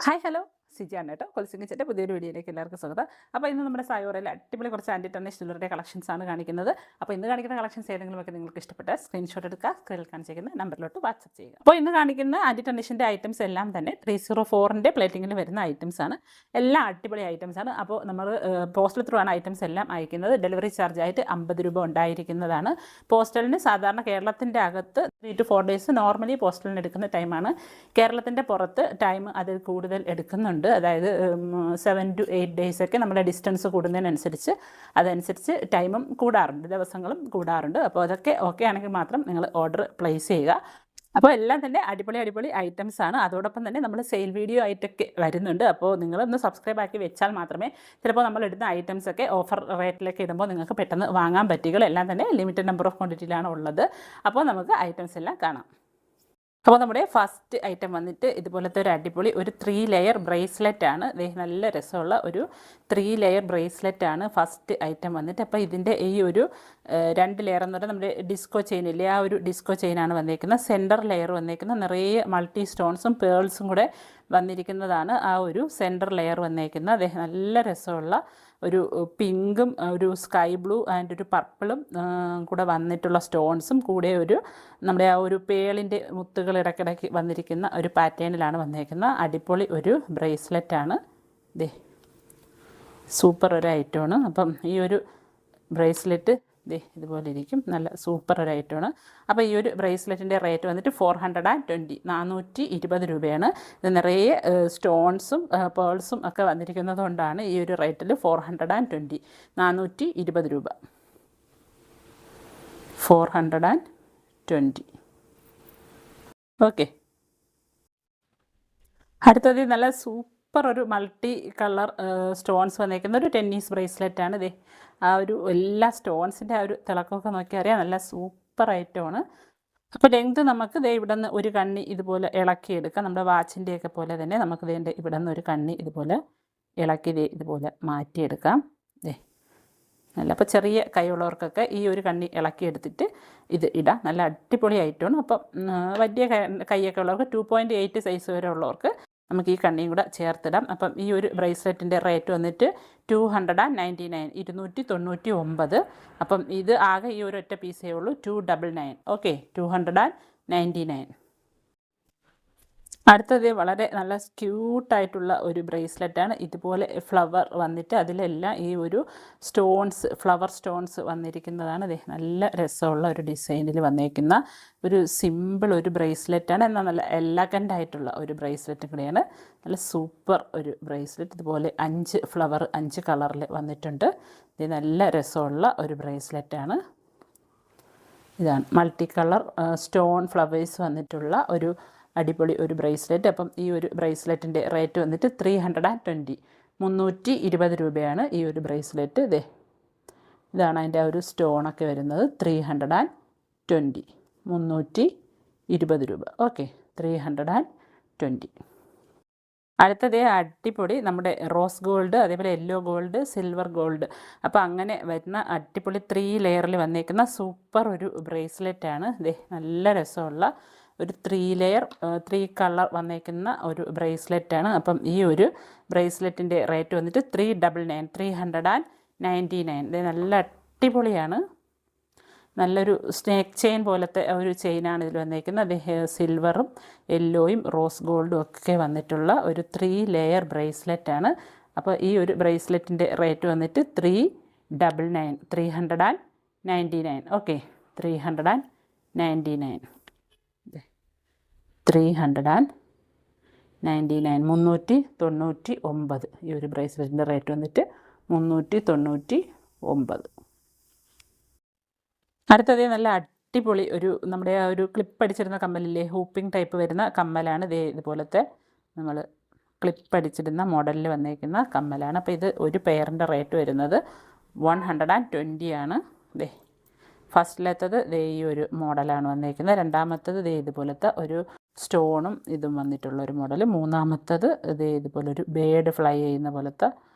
Hi hello സിജിയാണ് കേട്ടോ കൊൽസിംഗിച്ചിൻ്റെ പുതിയൊരു വീഡിയോയിലേക്ക് എല്ലാവർക്കും സ്വാഗതം. അപ്പോൾ ഇന്ന് നമ്മുടെ സായോറയിൽ അടിപൊളി കുറച്ച് ആൻറ്റി ടർണിഷ് ജ്വല്ലറിയുടെ കളക്ഷൻസ് ആണ് കാണിക്കുന്നത്. അപ്പോൾ ഇന്ന് കാണിക്കുന്ന കളക്ഷൻസ് ഏതെങ്കിലുമൊക്കെ നിങ്ങൾക്ക് ഇഷ്ടപ്പെട്ട സ്ക്രീൻഷോട്ട് എടുക്കുക, സ്ക്രീനിൽ കാണിച്ചിരിക്കുന്ന നമ്പറിലോട്ട് വാട്സപ്പ് ചെയ്യുക. അപ്പോൾ ഇന്ന് കാണിക്കുന്ന ആൻറ്റി ടർണിഷിൻ്റെ ഐറ്റംസ് എല്ലാം തന്നെ 304ൻ്റെ പ്ലേറ്റിങ്ങിൽ വരുന്ന ഐറ്റംസ് ആണ്. എല്ലാം അടിപൊളി ഐറ്റംസ് ആണ്. അപ്പോൾ നമ്മൾ പോസ്റ്റൽ ത്രൂ ആണ് ഐറ്റംസ് എല്ലാം അയക്കുന്നത്. ഡെലിവറി ചാർജ് ആയിട്ട് 50 രൂപ ഉണ്ടായിരിക്കുന്നതാണ്. പോസ്റ്റലിന് സാധാരണ കേരളത്തിൻ്റെ അകത്ത് 3 to 4 ഡേയ്സ് നോർമലി പോസ്റ്റലിന് എടുക്കുന്ന ടൈമാണ്. കേരളത്തിൻ്റെ പുറത്ത് ടൈം അതിൽ കൂടുതൽ എടുക്കുന്നുണ്ട്. അതായത് 7 to 8 ഡേയ്സൊക്കെ നമ്മുടെ ഡിസ്റ്റൻസ് കൂടുന്നതിനനുസരിച്ച് അതനുസരിച്ച് ടൈമും കൂടാറുണ്ട്, ദിവസങ്ങളും കൂടാറുണ്ട്. അപ്പോൾ അതൊക്കെ ഓക്കെ ആണെങ്കിൽ മാത്രം നിങ്ങൾ ഓർഡർ പ്ലേസ് ചെയ്യുക. അപ്പോൾ എല്ലാം തന്നെ അടിപൊളി ഐറ്റംസ് ആണ്. അതോടൊപ്പം തന്നെ നമ്മൾ സെയിൽ വീഡിയോ ആയിട്ടൊക്കെ വരുന്നുണ്ട്. അപ്പോൾ നിങ്ങളൊന്ന് സബ്സ്ക്രൈബ് ആക്കി വെച്ചാൽ മാത്രമേ ചിലപ്പോൾ നമ്മൾ ഇടുന്ന ഐറ്റംസൊക്കെ ഓഫർ റേറ്റിലേക്ക് ഇടുമ്പോൾ നിങ്ങൾക്ക് പെട്ടെന്ന് വാങ്ങാൻ പറ്റുകയുള്ളൂ. എല്ലാം തന്നെ ലിമിറ്റഡ് നമ്പർ ഓഫ് ക്വാണ്ടിറ്റിയിലാണ് ഉള്ളത്. അപ്പോൾ നമുക്ക് ഐറ്റംസ് എല്ലാം കാണാം. അപ്പോൾ നമ്മുടെ ഫസ്റ്റ് ഐറ്റം വന്നിട്ട് ഇതുപോലത്തെ ഒരു അടിപൊളി ഒരു 3 ലെയർ ബ്രേസ്ലെറ്റ് ആണ്. നല്ല രസമുള്ള ഒരു 3 ലെയർ ബ്രേസ്ലെറ്റ് ആണ് ഫസ്റ്റ് ഐറ്റം വന്നിട്ട്. അപ്പോൾ ഇതിൻ്റെ ഈ ഒരു 2 ലെയർ എന്ന് പറഞ്ഞാൽ നമ്മുടെ ഡിസ്കോ ചെയിൻ ഇല്ലേ, ആ ഒരു ഡിസ്കോ ചെയിനാണ് വന്നിരിക്കുന്നത്. സെൻറ്റർ ലെയർ വന്നിരിക്കുന്നത് നിറയെ മൾട്ടി സ്റ്റോൺസും പേൾസും കൂടെ വന്നിരിക്കുന്നതാണ് ആ ഒരു സെൻറ്റർ ലെയർ വന്നിരിക്കുന്നത്. നല്ല രസമുള്ള ഒരു പിങ്കും ഒരു സ്കൈ ബ്ലൂ ആൻഡ് ഒരു പർപ്പിളും കൂടെ വന്നിട്ടുള്ള സ്റ്റോൺസും കൂടെ ഒരു നമ്മുടെ ആ ഒരു പേളിൻ്റെ മുത്തുകൾ ഇടയ്ക്കിടയ്ക്ക് വന്നിരിക്കുന്ന ഒരു പാറ്റേണിലാണ് വന്നിരിക്കുന്നത്. അടിപൊളി ഒരു ബ്രേസ്ലെറ്റാണ്. സൂപ്പർ ഒരു ഐറ്റമാണ്. അപ്പം ഈ ഒരു ബ്രേസ്ലെറ്റ് ഇതുപോലെ ഇരിക്കും. നല്ല സൂപ്പർ ഒരു ഐറ്റമാണ്. അപ്പോൾ ഈ ഒരു ബ്രേസ്ലെറ്റിൻ്റെ റേറ്റ് വന്നിട്ട് 420 420 രൂപയാണ്. ഇത് നിറയെ സ്റ്റോൺസും പേൾസും ഒക്കെ വന്നിരിക്കുന്നത് കൊണ്ടാണ് ഈ ഒരു റേറ്റിൽ 420 420 രൂപ. 420. ഓക്കെ, അടുത്തത് നല്ല സൂപ്പർ ഒരു മൾട്ടി കളർ സ്റ്റോൺസ് വന്നിരിക്കുന്ന ഒരു ടെന്നീസ് ബ്രേസ്ലെറ്റാണ്. ആ ഒരു എല്ലാ സ്റ്റോൺസിൻ്റെ ആ ഒരു തിളക്കമൊക്കെ നോക്കി അറിയാം. നല്ല സൂപ്പർ ഐറ്റമാണ്. അപ്പോൾ ലെങ്ത് നമുക്ക് ഇവിടെ നിന്ന് ഒരു കണ്ണി ഇതുപോലെ ഇളക്കിയെടുക്കാം. നമ്മുടെ വാച്ചിൻ്റെയൊക്കെ പോലെ തന്നെ നമുക്ക് ഇവിടെ നിന്ന് ഒരു കണ്ണി ഇതുപോലെ ഇളക്കി ഇതുപോലെ മാറ്റിയെടുക്കാം. നല്ല അപ്പോൾ ചെറിയ കൈയുള്ളവർക്കൊക്കെ ഈ ഒരു കണ്ണി ഇളക്കിയെടുത്തിട്ട് ഇത് ഇടാം. നല്ല അടിപൊളി ഐറ്റമാണ്. അപ്പം വലിയ കൈയൊക്കെ ഉള്ളവർക്ക് 2.8 സൈസ് വരെ ഉള്ളവർക്ക് നമുക്ക് ഈ കണ്ണിയും കൂടെ ചേർത്തിടാം. അപ്പം ഈ ഒരു ബ്രേസ്ലെറ്റിൻ്റെ റേറ്റ് വന്നിട്ട് 299 299. അപ്പം ഇത് ആകെ ഈ ഒരു ഒറ്റ പീസേ ഉള്ളൂ, 299. ഓക്കെ, 299. അടുത്തത് വളരെ നല്ല ക്യൂട്ടായിട്ടുള്ള ഒരു ബ്രേസ്ലെറ്റാണ്. ഇതുപോലെ ഫ്ലവർ വന്നിട്ട് അതിലെല്ലാം ഈ ഒരു സ്റ്റോൺസ്, ഫ്ലവർ സ്റ്റോൺസ് വന്നിരിക്കുന്നതാണ്. നല്ല രസമുള്ള ഒരു ഡിസൈനിൽ വന്നിരിക്കുന്ന ഒരു സിമ്പിൾ ഒരു ബ്രേസ്ലെറ്റാണ്. എന്നാൽ നല്ല എലഗൻ്റ് ആയിട്ടുള്ള ഒരു ബ്രേസ്ലെറ്റും കൂടെയാണ്. നല്ല സൂപ്പർ ഒരു ബ്രേസ്ലെറ്റ്. ഇതുപോലെ 5 ഫ്ലവർ 5 കളറിൽ വന്നിട്ടുണ്ട്. ഇത് നല്ല രസമുള്ള ഒരു ബ്രേസ്ലെറ്റാണ്. ഇതാണ് മൾട്ടി കളർ സ്റ്റോൺ ഫ്ലവേഴ്സ് വന്നിട്ടുള്ള ഒരു അടിപൊളി ഒരു ബ്രേസ്ലെറ്റ്. അപ്പം ഈ ഒരു ബ്രേസ്ലെറ്റിൻ്റെ റേറ്റ് വന്നിട്ട് 320 320 രൂപയാണ് ഈ ഒരു ബ്രേസ്ലെറ്റ്. ഇതാണ് അതിൻ്റെ ആ ഒരു സ്റ്റോണൊക്കെ വരുന്നത്. 320 320 രൂപ. ഓക്കെ, 320. അടുത്തത് അടിപൊളി നമ്മുടെ റോസ് ഗോൾഡ്, അതേപോലെ യെല്ലോ ഗോൾഡ്, സിൽവർ ഗോൾഡ്. അപ്പോൾ അങ്ങനെ വരുന്ന അടിപൊളി 3 ലെയറിൽ വന്നേക്കുന്ന സൂപ്പർ ഒരു ബ്രേസ്ലെറ്റാണ്. നല്ല രസമുള്ള ഒരു 3 ലെയർ 3 കളർ വന്നേക്കുന്ന ഒരു ബ്രേസ്ലെറ്റാണ്. അപ്പം ഈ ഒരു ബ്രേസ്ലെറ്റിൻ്റെ റേറ്റ് വന്നിട്ട് 399. നല്ല അടിപൊളിയാണ്. നല്ലൊരു സ്നേക്ക് ചെയിൻ പോലത്തെ ഒരു ചെയിനാണ് ഇതിൽ വന്നിരിക്കുന്നത്. സിൽവറും യെല്ലോയും റോസ് ഗോൾഡും ഒക്കെ വന്നിട്ടുള്ള ഒരു 3 ലെയർ ബ്രേസ്ലെറ്റാണ്. അപ്പോൾ ഈ ഒരു ബ്രേസ്ലെറ്റിൻ്റെ റേറ്റ് വന്നിട്ട് 399. ഓക്കെ, 399 399. ഈ ഒരു ബ്രേസ്ലെറ്റിൻ്റെ റേറ്റ് വന്നിട്ട് 399. അടുത്തത് നല്ല അടിപൊളി ഒരു നമ്മുടെ ആ ഒരു ക്ലിപ്പ് അടിച്ചിരുന്ന കമ്മലില്ലേ, ഹൂപ്പിംഗ് ടൈപ്പ് വരുന്ന കമ്മലാണ്. ഇതുപോലത്തെ നമ്മൾ ക്ലിപ്പ് അടിച്ചിരുന്ന മോഡലിൽ വന്നിരിക്കുന്ന കമ്മലാണ്. അപ്പോൾ ഇത് ഒരു പെയറിൻ്റെ റേറ്റ് വരുന്നത് 120 ആണ്. ഫസ്റ്റിലത്തത് ഈ ഒരു മോഡലാണ് വന്നിരിക്കുന്നത്. രണ്ടാമത്തത് ഇതുപോലത്തെ ഒരു സ്റ്റോണും ഇതും വന്നിട്ടുള്ള ഒരു മോഡൽ. മൂന്നാമത്തത് ഇതുപോലൊരു ബേഡ് ഫ്ലൈ ചെയ്യുന്ന പോലത്തെ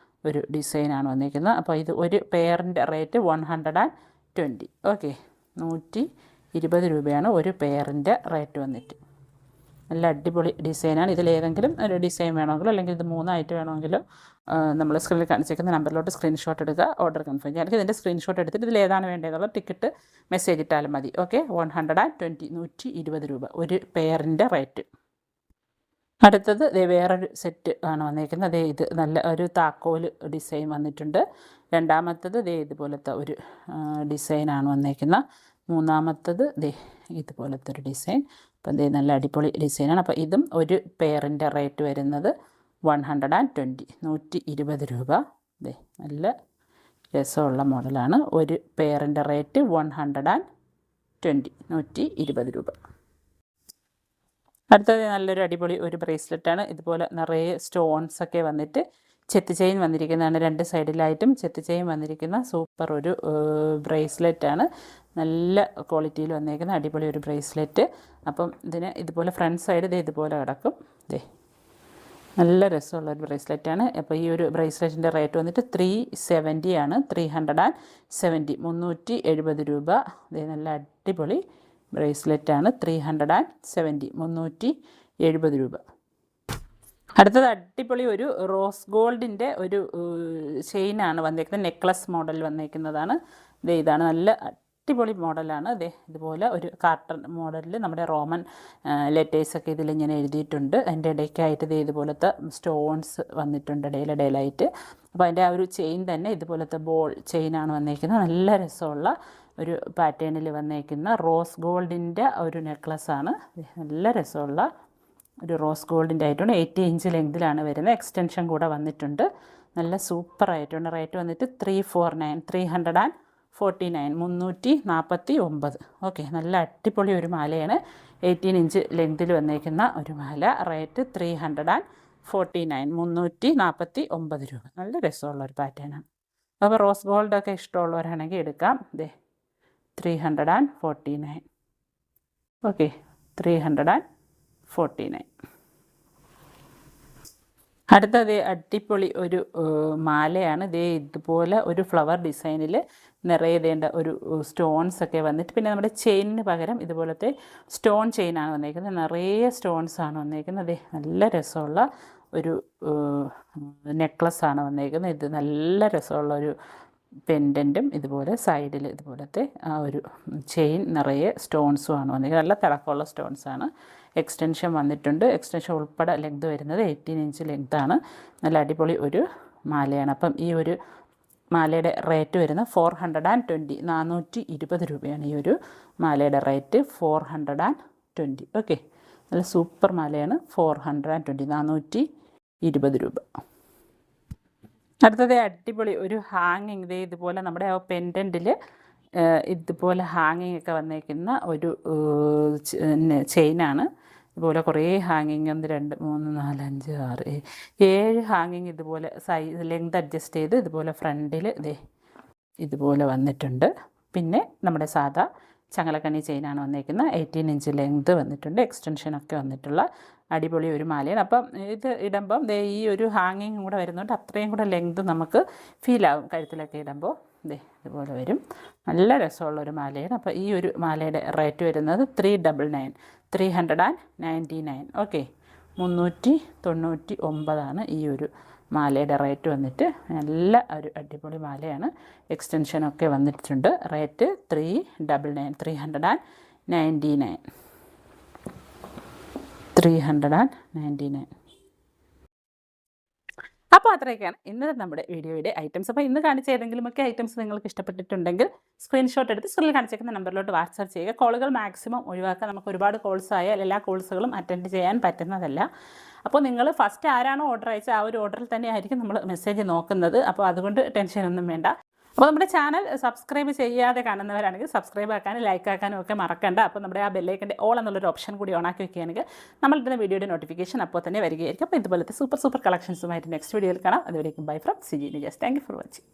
ഒരു ഡിസൈനാണ് വന്നിരിക്കുന്നത്. അപ്പോൾ ഇത് ഒരു പെയറിൻ്റെ റേറ്റ് 120. ഓക്കെ, 120 രൂപയാണ് ഒരു പെയറിൻ്റെ റേറ്റ് വന്നിട്ട്. നല്ല അടിപൊളി ഡിസൈനാണ്. ഇതിലേതെങ്കിലും ഒരു ഡിസൈൻ വേണമെങ്കിലോ അല്ലെങ്കിൽ ഇത് 3 ആയിട്ട് വേണമെങ്കിലോ നമ്മൾ സ്ക്രീനിൽ കാണിച്ചിരിക്കുന്ന നമ്പറിലോട്ട് സ്ക്രീൻഷോട്ട് എടുക്കുക, ഓർഡർ കൺഫേം ചെയ്യുക. അല്ലെങ്കിൽ ഇതിൻ്റെ സ്ക്രീൻഷോട്ട് എടുത്തിട്ട് ഇതിലേതാണ് വേണ്ടതെന്നുള്ള ടിക്കറ്റ് മെസ്സേജ് ഇട്ടാലും മതി. ഓക്കെ, 120 120 രൂപ ഒരു പെയറിൻ്റെ റേറ്റ്. അടുത്തത് വേറൊരു സെറ്റ് ആണ് വന്നിരിക്കുന്നത്. ഇത് നല്ല ഒരു താക്കോൽ ഡിസൈൻ വന്നിട്ടുണ്ട്. രണ്ടാമത്തത് ഇതുപോലത്തെ ഒരു ഡിസൈനാണ് വന്നിരിക്കുന്നത്. മൂന്നാമത്തത് ഇതുപോലത്തെ ഒരു ഡിസൈൻ. അപ്പം നല്ല അടിപൊളി ഡിസൈനാണ്. അപ്പോൾ ഇതും ഒരു പെയറിൻ്റെ റേറ്റ് വരുന്നത് 120 120 രൂപ. നല്ല രസമുള്ള മോഡലാണ്. ഒരു പെയറിൻ്റെ റേറ്റ് 120 120 രൂപ. അടുത്തത് നല്ലൊരു അടിപൊളി ഒരു ബ്രേസ്ലെറ്റാണ്. ഇതുപോലെ നിറയെ സ്റ്റോൺസൊക്കെ വന്നിട്ട് ചെത്ത് ചെയിൻ വന്നിരിക്കുന്നതാണ്. 2 സൈഡിലായിട്ടും ചെത്ത് ചെയിൻ വന്നിരിക്കുന്ന സൂപ്പർ ഒരു ബ്രേസ്ലെറ്റാണ്. നല്ല ക്വാളിറ്റിയിൽ വന്നിരിക്കുന്ന അടിപൊളി ഒരു ബ്രേസ്ലെറ്റ്. അപ്പം ഇതിന് ഇതുപോലെ ഫ്രണ്ട് സൈഡ് ഇതുപോലെ കിടക്കും. നല്ല രസമുള്ള ഒരു ബ്രേസ്ലെറ്റാണ്. അപ്പോൾ ഈ ഒരു ബ്രേസ്ലെറ്റിൻ്റെ റേറ്റ് വന്നിട്ട് 370 ആണ്. 370 370 രൂപ. നല്ല അടിപൊളി ബ്രേസ്ലെറ്റാണ്. 370 370 രൂപ. അടുത്തത് അടിപൊളി ഒരു റോസ് ഗോൾഡിൻ്റെ ഒരു ചെയിനാണ് വന്നേക്കുന്നത്. നെക്ലസ് മോഡൽ വന്നേക്കുന്നതാണ്. ഇതാണ് നല്ല അടിപൊളി മോഡലാണ്. ഇതുപോലെ ഒരു കാർട്ടൺ മോഡലിൽ നമ്മുടെ റോമൻ ലെറ്റേഴ്സൊക്കെ ഇതിലിങ്ങനെ എഴുതിയിട്ടുണ്ട്. അതിൻ്റെ ഇടയ്ക്കായിട്ട് ഇതുപോലത്തെ സ്റ്റോൺസ് വന്നിട്ടുണ്ട് ഇടയിലായിട്ട്. അപ്പോൾ അതിൻ്റെ ആ ഒരു ചെയിൻ തന്നെ ഇതുപോലത്തെ ബോൾ ചെയിനാണ് വന്നേക്കുന്നത്. നല്ല രസമുള്ള ഒരു പാറ്റേണിൽ വന്നേക്കുന്ന റോസ് ഗോൾഡിൻ്റെ ഒരു നെക്ലസ്സാണ്. നല്ല രസമുള്ള ഒരു റോസ് ഗോൾഡിൻ്റെ ആയിട്ടുണ്ട്. 80 ഇഞ്ച് ലെങ്തിലാണ് വരുന്നത്. എക്സ്റ്റൻഷൻ കൂടെ വന്നിട്ടുണ്ട്. നല്ല സൂപ്പറായിട്ടുണ്ട്. റേറ്റ് വന്നിട്ട് 349 349. ഓക്കെ, നല്ല അടിപൊളി ഒരു മാലയാണ്. 18 ഇഞ്ച് ലെങ്തിൽ വന്നേക്കുന്ന ഒരു മാല. റേറ്റ് 349 349 രൂപ. നല്ല രസമുള്ള ഒരു പാറ്റേണാണ്. അപ്പോൾ റോസ് ഗോൾഡൊക്കെ ഇഷ്ടമുള്ളവരാണെങ്കിൽ എടുക്കാം. 349. ഓക്കെ, 349. അടുത്തത് അടിപൊളി ഒരു മാലയാണ്. ഇതുപോലെ ഒരു ഫ്ലവർ ഡിസൈനിൽ നിറയേതേണ്ട ഒരു സ്റ്റോൺസ് ഒക്കെ വന്നിട്ട് പിന്നെ നമ്മുടെ ചെയിനിന് പകരം ഇതുപോലത്തെ സ്റ്റോൺ ചെയിനാണ് വന്നേക്കുന്നത്. നിറയെ സ്റ്റോൺസാണ് വന്നേക്കുന്നത്. നല്ല രസമുള്ള ഒരു നെക്ലസ്സാണ് വന്നേക്കുന്നത്. ഇത് നല്ല രസമുള്ള ഒരു പെൻഡൻറ്റും ഇതുപോലെ സൈഡിൽ ഇതുപോലത്തെ ആ ഒരു ചെയിൻ നിറയെ സ്റ്റോൺസുമാണ് വന്നിരിക്കുന്നത്. നല്ല തിളക്കമുള്ള സ്റ്റോൺസാണ്. എക്സ്റ്റൻഷൻ വന്നിട്ടുണ്ട്. എക്സ്റ്റൻഷൻ ഉൾപ്പെടെ ലെങ്ത് വരുന്നത് 18 ഇഞ്ച് ലെങ്താണ്. നല്ല അടിപൊളി ഒരു മാലയാണ്. അപ്പം ഈ ഒരു മാലയുടെ റേറ്റ് വരുന്നത് 420 420 രൂപയാണ്. ഈ ഒരു മാലയുടെ റേറ്റ് 420. ഓക്കെ, നല്ല സൂപ്പർ മാലയാണ്. 420 420 രൂപ. അടുത്തത് അടിപൊളി ഒരു ഹാങ്ങിങ്. ഇതുപോലെ നമ്മുടെ ആ പെൻഡൻറ്റിൽ ഇതുപോലെ ഹാങ്ങിങ് ഒക്കെ വന്നേക്കുന്ന ഒരു ചെയിനാണ്. ഇതുപോലെ കുറേ ഹാങ്ങിങ് 1 2 3 4 5 6 7 ഹാങ്ങിങ് ഇതുപോലെ ലെങ്ത് അഡ്ജസ്റ്റ് ചെയ്ത് ഇതുപോലെ ഫ്രണ്ടിൽ ഇതുപോലെ വന്നിട്ടുണ്ട്. പിന്നെ നമ്മുടെ സാധാ ചങ്ങലക്കണ്ണി ചെയിനാണ് വന്നേക്കുന്നത്. 18 ഇഞ്ച് ലെങ്ത് വന്നിട്ടുണ്ട്. എക്സ്റ്റൻഷനൊക്കെ വന്നിട്ടുള്ള അടിപൊളി ഒരു മാലയാണ്. അപ്പം ഇത് ഇടുമ്പം ഈ ഒരു ഹാങ്ങിങ് കൂടെ വരുന്നുണ്ട്. അത്രയും കൂടെ ലെങ്ത് നമുക്ക് ഫീലാവും കഴുത്തിലൊക്കെ ഇടുമ്പോൾ. ഇതുപോലെ വരും. നല്ല രസമുള്ളൊരു മാലയാണ്. അപ്പോൾ ഈ ഒരു മാലയുടെ റേറ്റ് വരുന്നത് 399. ഓക്കെ, 399 ഈ ഒരു മാലയുടെ റേറ്റ് വന്നിട്ട്. നല്ല ഒരു അടിപൊളി മാലയാണ്. എക്സ്റ്റൻഷനൊക്കെ വന്നിട്ടുണ്ട്. റേറ്റ് 399. 399. അപ്പോൾ അത്രയൊക്കെയാണ് ഇന്നത്തെ നമ്മുടെ വീഡിയോയുടെ ഐറ്റംസ്. അപ്പോൾ ഇന്ന് കാണിച്ച ഏതെങ്കിലുമൊക്കെ ഐറ്റംസ് നിങ്ങൾക്ക് ഇഷ്ടപ്പെട്ടിട്ടുണ്ടെങ്കിൽ സ്ക്രീൻഷോട്ട് എടുത്ത് സ്ക്രീനിൽ കാണിച്ചേക്കുന്ന നമ്പറിലോട്ട് വാട്സാപ്പ് ചെയ്യുക. കോളുകൾ മാക്സിമം ഒഴിവാക്കുക. നമുക്ക് ഒരുപാട് കോൾസ് ആയാൽ എല്ലാ കോൾസുകളും അറ്റൻഡ് ചെയ്യാൻ പറ്റുന്നതല്ല. അപ്പോൾ നിങ്ങൾ ഫസ്റ്റ് ആരാണോ ഓർഡർ അയച്ചത് ആ ഒരു ഓർഡറിൽ തന്നെ ആയിരിക്കും നമ്മൾ മെസ്സേജ് നോക്കുന്നത്. അപ്പോൾ അതുകൊണ്ട് ടെൻഷനൊന്നും വേണ്ട. അപ്പോൾ നമ്മുടെ ചാനൽ സബ്സ്ക്രൈബ് ചെയ്യാതെ കാണുന്നവരാണെങ്കിൽ സബ്സ്ക്രൈബ് ആക്കാനും ലൈക്ക് ആക്കാനും ഒക്കെ മറക്കണ്ട. അപ്പോൾ നമ്മുടെ ആ ബെല്ലൈക്കൻ്റെ ഓൾ എന്നുള്ളൊരു ഓപ്ഷൻ കൂടി ഓണാക്കി വെക്കുകയാണെങ്കിൽ നമ്മളിടുന്ന വീഡിയോയുടെ നോട്ടിഫിക്കേഷൻ അപ്പോൾ തന്നെ വരികയായിരിക്കും. അപ്പോൾ ഇതുപോലത്തെ സൂപ്പർ കളക്ഷൻസുമായിട്ട് നെക്സ്റ്റ് വീഡിയോയിൽ കാണാം. അതുവരേക്കും bye from Siji Nijas. Thank you for watching.